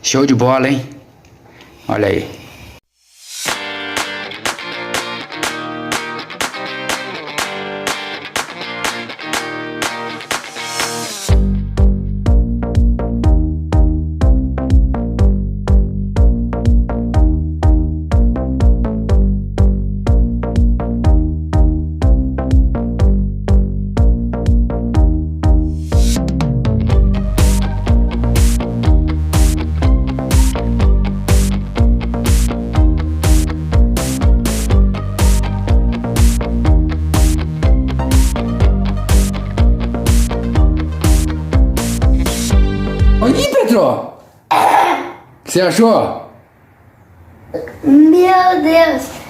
Show de bola, hein? Olha aí. Ih, Petro! O que você achou? Meu Deus!